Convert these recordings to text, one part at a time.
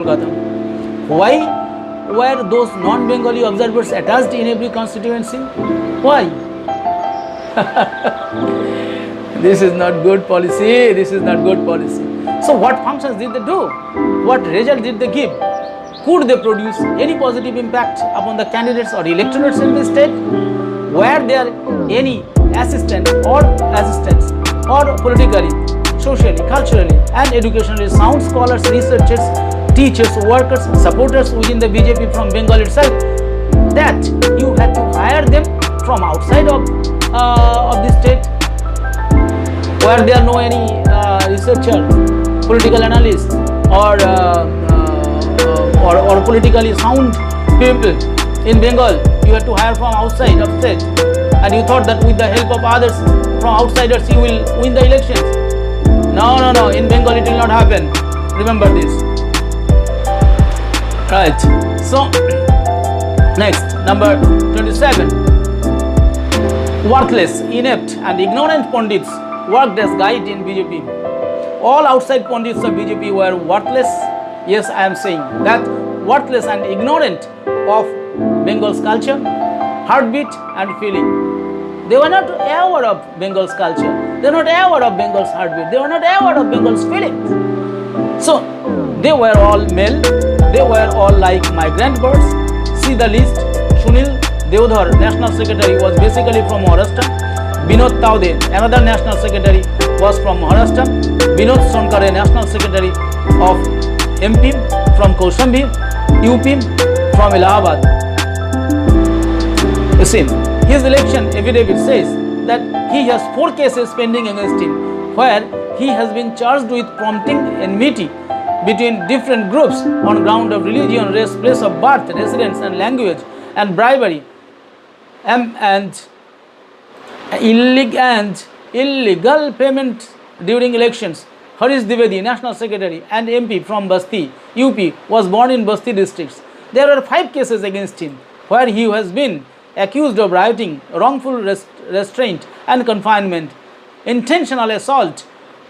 Why were those non-Bengali observers attached in every constituency? Why? This is not good policy. This is not good policy. So what functions did they do? What result did they give? Could they produce any positive impact upon the candidates or electorates in the state? Were there any assistants or politically, socially, culturally and educationally sound scholars, researchers, teachers, workers, supporters within the BJP from Bengal itself, that you had to hire them from outside of the state? Were there no any researcher, political analyst or politically sound people in Bengal you had to hire from outside of state, and you thought that with the help of others from outsiders you will win the elections? No, in Bengal it will not happen. Remember this. Right. So next, number 27. Worthless, inept and ignorant pundits worked as guide in BJP. All outside pundits of BJP were worthless. Yes, I am saying that, worthless and ignorant of Bengal's culture, heartbeat and feeling. They were not aware of Bengal's culture. They were not aware of Bengal's heartbeat. They were not aware of Bengal's feelings. So they were all male. They were all like migrant birds. See the list. Sunil Deodhar, National Secretary, was basically from Maharashtra. Binod Taude, another National Secretary, was from Maharashtra. Binod Sonkare, National Secretary of MP from Kaushambi, UP from Allahabad. You see, his election affidavit says that he has 4 cases pending against him, where he has been charged with prompting enmity between different groups on ground of religion, race, place of birth, residence and language, and bribery and illegal payment during elections. Harish Dwivedi, National Secretary and MP from Basti, UP, was born in Basti districts. There were 5 cases against him, where he has been accused of rioting, wrongful restraint and confinement, intentional assault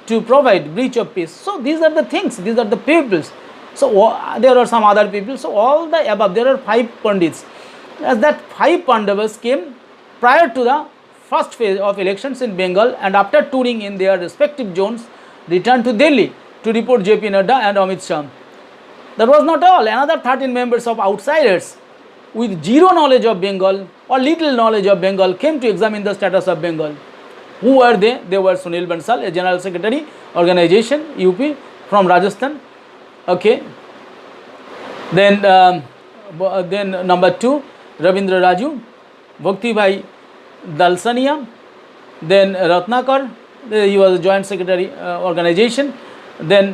to provide breach of peace. So these are the things, these are the peoples. So there are some other people. So all the above, there are 5 pandits. As that 5 Pandavas came prior to the first phase of elections in Bengal, and after touring in their respective zones, returned to Delhi to report JP Nadda and Amit Shah. That was not all. Another 13 members of outsiders with zero knowledge of Bengal or little knowledge of Bengal came to examine the status of Bengal. Who were they? They were Sunil Bansal, a General Secretary, Organization, UP, from Rajasthan. Okay. Then number 2, Ravindra Raju, Bhakti Bhai Dalsania, then Ratnakar, he was a Joint Secretary, Organization. Then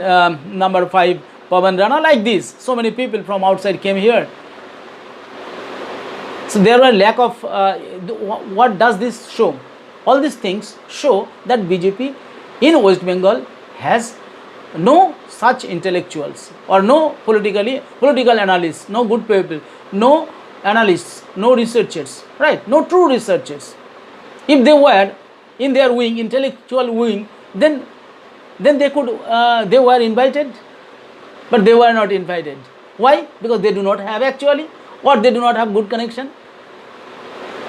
number 5, Pavan Rana, like this. So many people from outside came here. So there were lack of, what does this show? All these things show that BJP in West Bengal has no such intellectuals or no political analysts, no good people, no analysts, no researchers, right? No true researchers. If they were in their wing, intellectual wing, then they could, they were invited, but they were not invited. Why? Because they do not have actually, or they do not have good connection.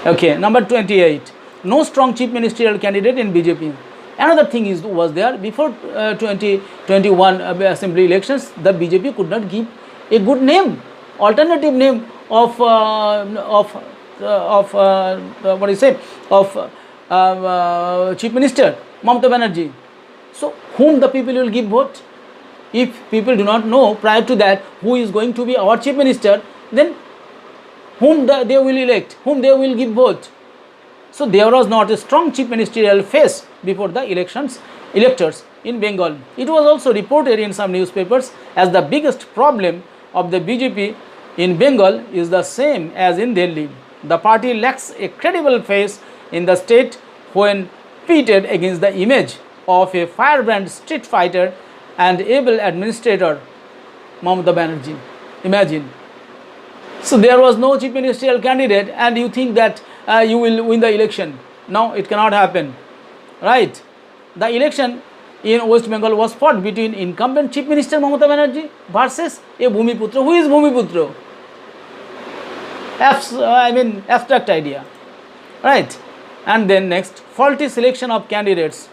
Okay, number 28. No strong chief ministerial candidate in BJP. Another thing was there, before 2021 assembly elections, the BJP could not give a good name, alternative name of chief minister, Mamata Banerjee. So whom the people will give vote? If people do not know prior to that who is going to be our chief minister, then whom they will elect, whom they will give vote. So there was not a strong chief ministerial face before the electors in Bengal. It was also reported in some newspapers as the biggest problem of the BJP in Bengal is the same as in Delhi. The party lacks a credible face in the state when pitted against the image of a firebrand street fighter and able administrator, Mamata Banerjee. Imagine. So there was no chief ministerial candidate, and you think that you will win the election. No, it cannot happen. Right? The election in West Bengal was fought between incumbent Chief Minister Mamata Banerjee versus a Bhumiputra. Who is Bhumiputra? Abstract idea, right? And then next, faulty selection of candidates.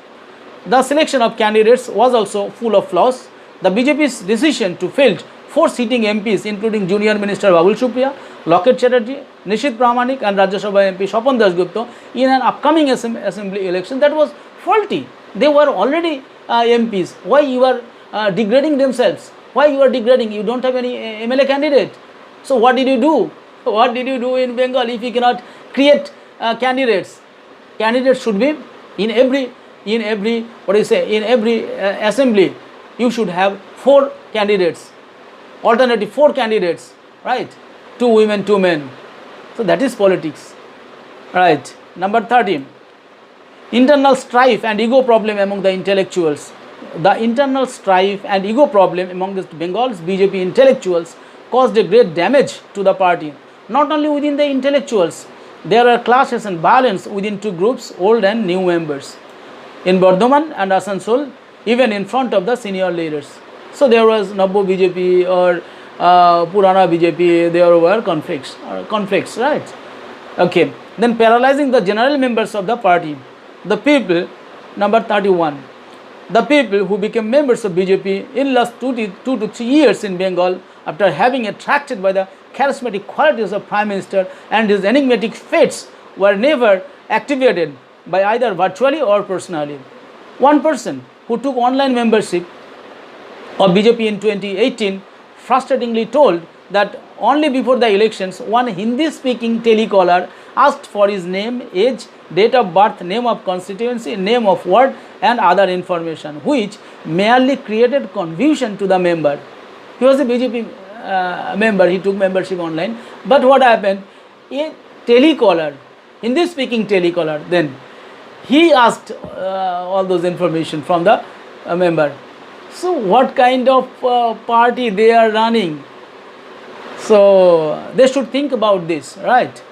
The selection of candidates was also full of flaws. The BJP's decision to field 4 sitting MPs, including Junior Minister Babul Supriya, Loket Chatterjee, Nishit Pramanik, and Rajya Sabha MP Swapan Dasgupta in an upcoming assembly election, that was faulty. They were already MPs. Why you are degrading themselves? Why you are degrading? You don't have any MLA candidate. So what did you do? What did you do in Bengal if you cannot create candidates? Candidates should be in every assembly. You should have 4 candidates, alternative 4 candidates, right? 2 women, 2 men. So that is politics, right? Number 13, internal strife and ego problem among the intellectuals. The internal strife and ego problem among the Bengal's BJP intellectuals caused a great damage to the party. Not only within the intellectuals, there are clashes and violence within 2 groups, old and new members, in Bardhaman and Asansol, even in front of the senior leaders. So there was Nabbo BJP or Purana BJP, there were conflicts, right? Okay. Then paralyzing the general members of the party. The people, number 31, the people who became members of BJP in last 2 to 3 years in Bengal, after having attracted by the charismatic qualities of Prime Minister and his enigmatic fates, were never activated by either virtually or personally. One person who took online membership of BJP in 2018 frustratingly told that only before the elections, one Hindi-speaking telecaller asked for his name, age, date of birth, name of constituency, name of ward and other information, which merely created confusion to the member. He was a BJP member, he took membership online, but what happened? A telecaller, Hindi-speaking telecaller, then he asked all those information from the member. So what kind of party they are running? So they should think about this, right?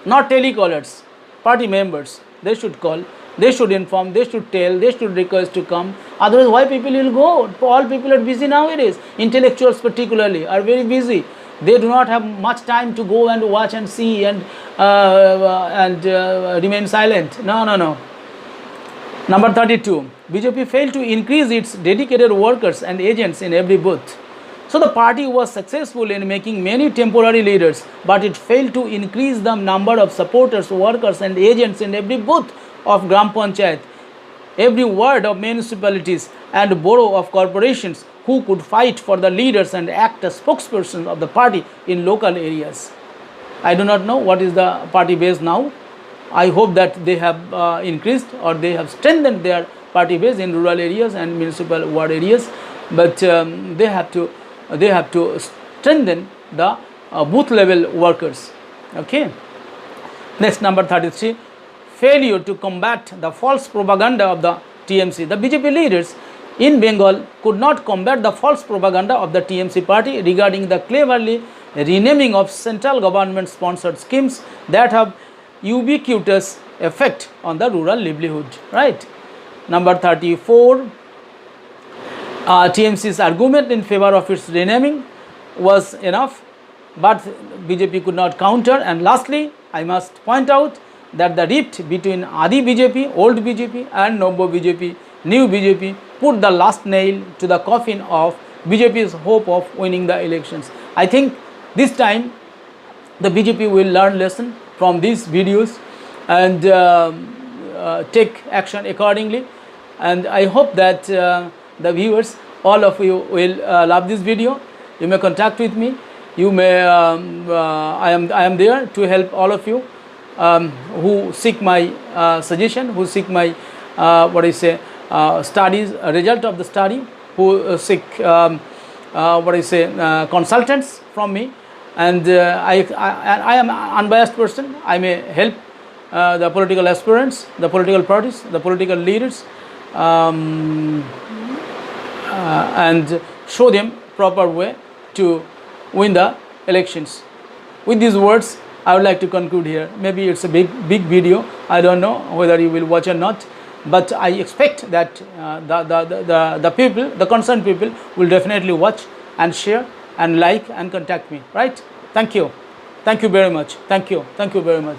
Not telecallers, party members. They should call, they should inform, they should tell, they should request to come. Otherwise, why people will go? All people are busy nowadays. Intellectuals particularly are very busy. They do not have much time to go and watch and see and remain silent. No. Number 32, BJP failed to increase its dedicated workers and agents in every booth. So the party was successful in making many temporary leaders, but it failed to increase the number of supporters, workers and agents in every booth of Gram Panchayat, every ward of municipalities and borough of corporations who could fight for the leaders and act as spokespersons of the party in local areas. I do not know what is the party base now. I hope that they have increased or they have strengthened their party base in rural areas and municipal ward areas, but they have to strengthen the booth level workers. Okay. Next, number 33, failure to combat the false propaganda of the TMC. The BJP leaders in Bengal could not combat the false propaganda of the TMC party regarding the cleverly renaming of central government sponsored schemes that have ubiquitous effect on the rural livelihood, right? Number 34, TMC's argument in favor of its renaming was enough, but BJP could not counter. And lastly, I must point out that the rift between Adi BJP, old BJP and Nabbo BJP, new BJP, put the last nail to the coffin of BJP's hope of winning the elections. I think this time the BJP will learn lesson from these videos and take action accordingly. And I hope that the viewers, all of you will love this video. You may contact with me. You may I am there to help all of you who seek my suggestion, who seek my studies, result of the study, who seek consultants from me. And I am an unbiased person. I may help the political aspirants, the political parties, the political leaders, and show them proper way to win the elections. With these words, I would like to conclude here. Maybe it's a big video. I don't know whether you will watch or not, but I expect that the people, the concerned people, will definitely watch and share and like and contact me. Right? Thank you very much. Thank you very much.